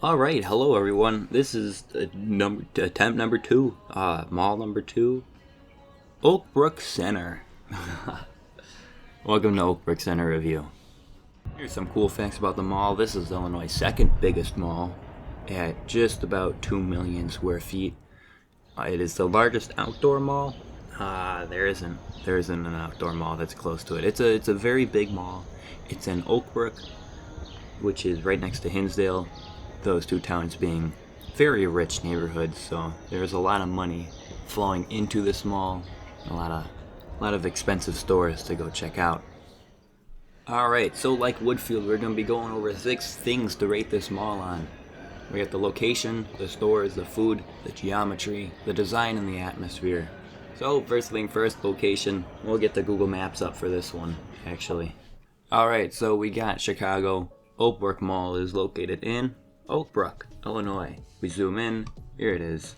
All right, hello everyone. This is attempt number two, mall number two, Oakbrook Center. Welcome to Oakbrook Center review. Here's some cool facts about the mall. This is Illinois' second biggest mall at just about 2 million square feet. It is the largest outdoor mall. There isn't an outdoor mall that's close to it. It's a very big mall. It's in Oakbrook, which is right next to Hinsdale. Those two towns being very rich neighborhoods, so there's a lot of money flowing into this mall. A lot of expensive stores to go check out. Alright, so like Woodfield, we're going to be going over 6 things to rate this mall on. We got the location, the stores, the food, the geometry, the design, and the atmosphere. So first thing first, location. We'll get the Google Maps up for this one, actually. Alright, so we got Chicago. Oakbrook Mall is located in Oakbrook, Illinois. We zoom in, here it is.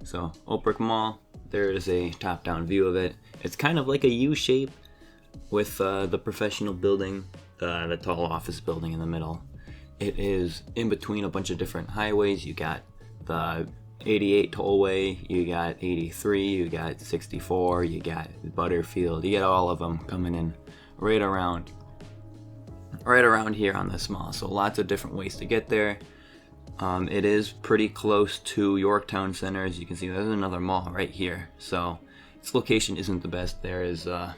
So Oakbrook Mall, there is a top-down view of it. It's kind of like a U shape with the professional building, the tall office building in the middle. It is in between a bunch of different highways. You got the 88 tollway, you got 83, you got 64, you got Butterfield, you get all of them coming in right around here on this mall. So lots of different ways to get there. It is pretty close to Yorktown Center. As you can see, there's another mall right here. So its location isn't the best. There's 2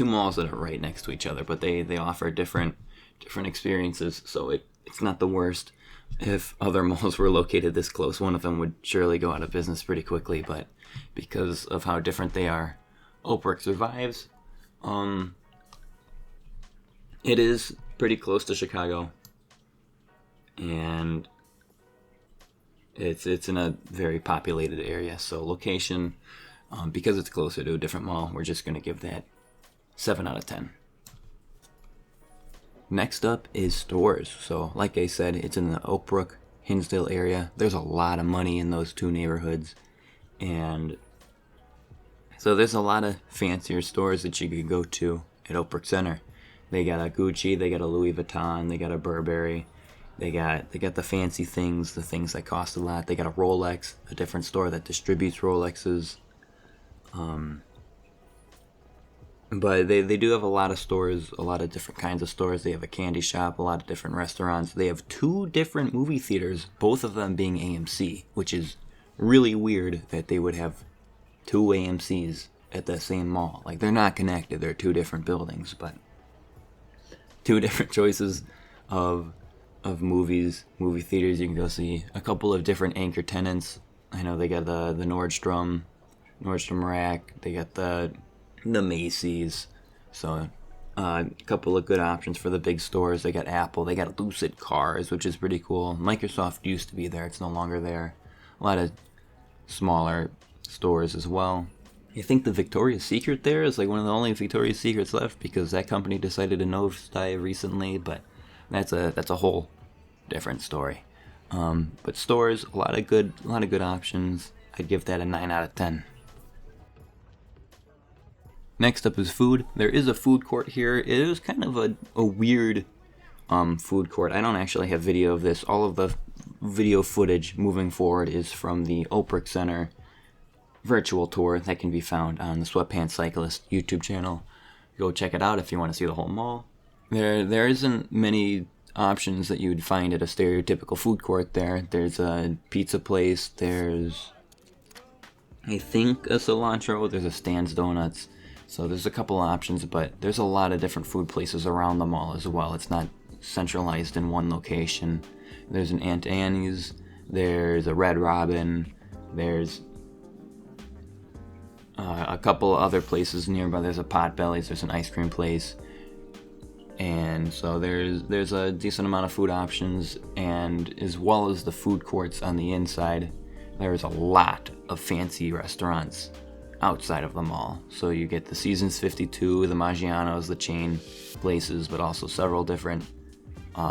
malls that are right next to each other, but they offer different experiences. So it's not the worst. If other malls were located this close, one of them would surely go out of business pretty quickly. But because of how different they are, Oakbrook survives. It is pretty close to Chicago, and it's in a very populated area. So location, because it's closer to a different mall, we're just going to give that 7 out of 10. Next up is stores. So like I said, it's in the Oakbrook, Hinsdale area. There's a lot of money in those 2 neighborhoods, and so there's a lot of fancier stores that you could go to at Oakbrook Center. They got a Gucci, they got a Louis Vuitton, they got a Burberry, they got the fancy things, the things that cost a lot. They got a Rolex, a different store that distributes Rolexes. But they do have a lot of stores, a lot of different kinds of stores. They have a candy shop, a lot of different restaurants. They have 2 different movie theaters, both of them being AMC, which is really weird that they would have 2 AMCs at the same mall. Like, they're not connected, they're 2 different buildings, but 2 different choices of movie theaters. You can go see a couple of different anchor tenants. I know they got the Nordstrom Rack. They got the Macy's. So a couple of good options for the big stores. They got Apple. They got Lucid Cars, which is pretty cool. Microsoft used to be there. It's no longer there. A lot of smaller stores as well. I think the Victoria's Secret there is like one of the only Victoria's Secrets left, because that company decided to nosedive recently, but that's a whole different story. But stores, a lot of good options. I'd give that a 9 out of 10. Next up is food. There is a food court here. It is kind of a weird food court. I don't actually have video of this. All of the video footage moving forward is from the Oakbrook Center virtual tour that can be found on the Sweatpants Cyclist YouTube channel. Go check it out if you want to see the whole mall. There isn't many options that you would find at a stereotypical food court there. There's a pizza place, there's I think a cilantro, there's a Stan's Donuts. So there's a couple options, but there's a lot of different food places around the mall as well. It's not centralized in one location. There's an Aunt Annie's, there's a Red Robin, there's a couple other places nearby. There's a Potbelly's, there's an ice cream place, and so there's a decent amount of food options. And as well as the food courts on the inside, there's a lot of fancy restaurants outside of the mall. So you get the Seasons 52, the Maggiano's, the chain places, but also several different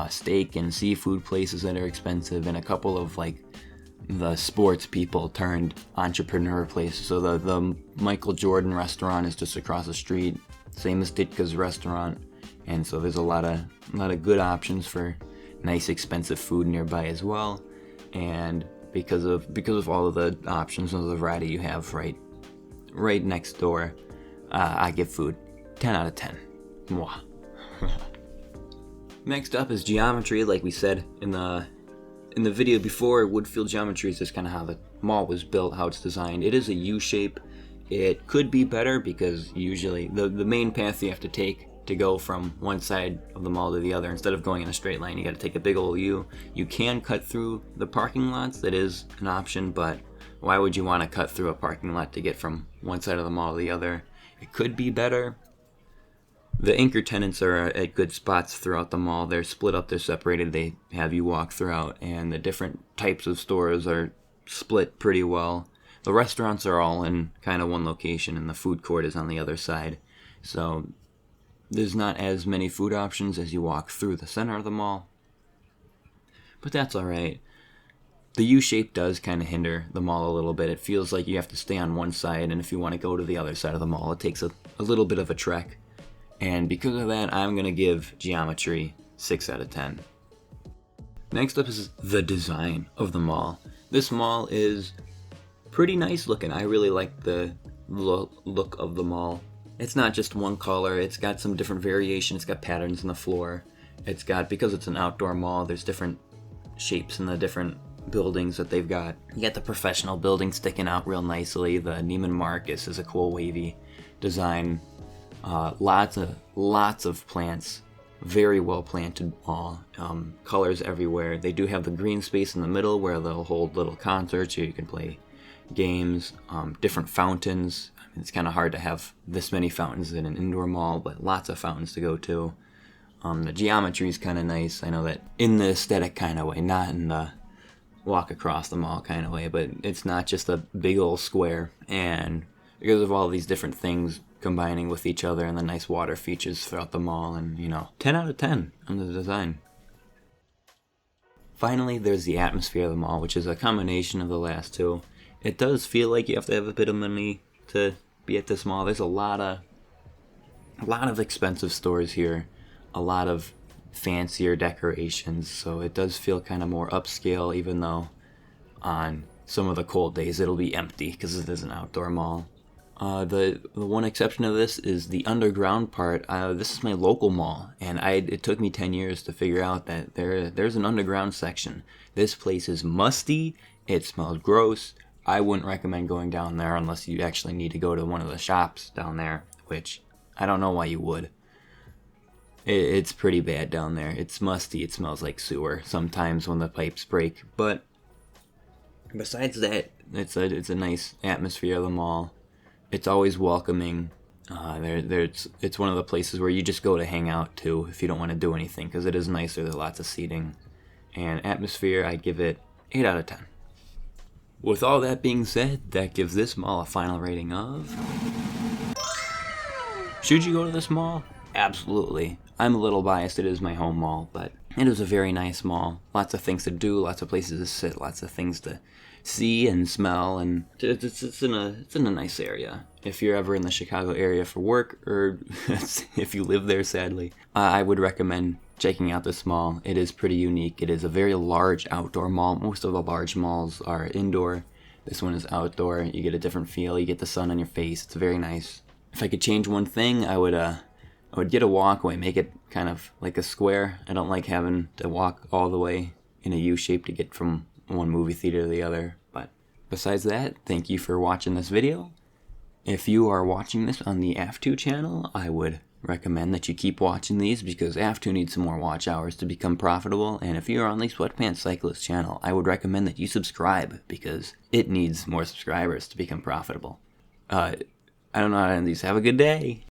steak and seafood places that are expensive, and a couple of like the sports people turned entrepreneur places. So the Michael Jordan restaurant is just across the street, same as Ditka's restaurant. and so there's a lot of good options for nice expensive food nearby as well. And because of all of the options and the variety you have right next door, I give food 10 out of 10. Mwah. Next up is geometry. Like we said in the video before, Woodfield geometry is just kind of how the mall was built, how it's designed. It is a U shape. It could be better because usually the main path you have to take to go from one side of the mall to the other, instead of going in a straight line, you got to take a big old U. You can cut through the parking lots. That is an option, but why would you want to cut through a parking lot to get from one side of the mall to the other? It could be better. The anchor tenants are at good spots throughout the mall. They're split up, they're separated, they have you walk throughout, and the different types of stores are split pretty well. The restaurants are all in kind of one location, and the food court is on the other side. So there's not as many food options as you walk through the center of the mall. But that's alright. The U-shape does kind of hinder the mall a little bit. It feels like you have to stay on one side, and if you want to go to the other side of the mall, it takes a little bit of a trek. And because of that, I'm going to give geometry 6 out of 10. Next up is the design of the mall. This mall is pretty nice looking. I really like the look of the mall. It's not just one color. It's got some different variation. It's got patterns on the floor. It's got, because it's an outdoor mall, there's different shapes in the different buildings that they've got. You got the professional building sticking out real nicely. The Neiman Marcus is a cool wavy design. Lots of plants, very well planted mall. Colors everywhere. They do have the green space in the middle where they'll hold little concerts, or you can play games. Different fountains. I mean, it's kind of hard to have this many fountains in an indoor mall, but lots of fountains to go to. The geometry is kind of nice. I know that in the aesthetic kind of way, not in the walk across the mall kind of way, but it's not just a big old square. And because of all these different things combining with each other and the nice water features throughout the mall, and 10 out of 10 on the design. Finally, there's the atmosphere of the mall, which is a combination of the last two. It does feel like you have to have a bit of money to be at this mall. There's a lot of expensive stores here, a lot of fancier decorations, so it does feel kind of more upscale, even though on some of the cold days it'll be empty because it is an outdoor mall. The one exception to this is the underground part. This is my local mall, and it took me 10 years to figure out that there's an underground section. This place is musty. It smells gross. I wouldn't recommend going down there unless you actually need to go to one of the shops down there, which I don't know why you would. It's pretty bad down there. It's musty. It smells like sewer sometimes when the pipes break. But besides that, it's a nice atmosphere of the mall. It's always welcoming. It's one of the places where you just go to hang out too if you don't want to do anything, because it is nicer. There's lots of seating. And atmosphere, I give it 8 out of 10. With all that being said, that gives this mall a final rating of... Should you go to this mall? Absolutely. I'm a little biased. It is my home mall, but it is a very nice mall. Lots of things to do, lots of places to sit, lots of things to see and smell, and it's in a nice area. If you're ever in the Chicago area for work, or if you live there, sadly, I would recommend checking out this mall. It is pretty unique. It is a very large outdoor mall. Most of the large malls are indoor. This one is outdoor. You get a different feel. You get the sun on your face. It's very nice. If I could change one thing, I would get a walkway, make it kind of like a square. I don't like having to walk all the way in a U shape to get from one movie theater to the other. But besides that, thank you for watching this video. If you are watching this on the Aftew channel, I would recommend that you keep watching these, because Aftew needs some more watch hours to become profitable. And if you're on the Sweatpants Cyclist channel, I would recommend that you subscribe, because it needs more subscribers to become profitable. I don't know how to end these. Have a good day.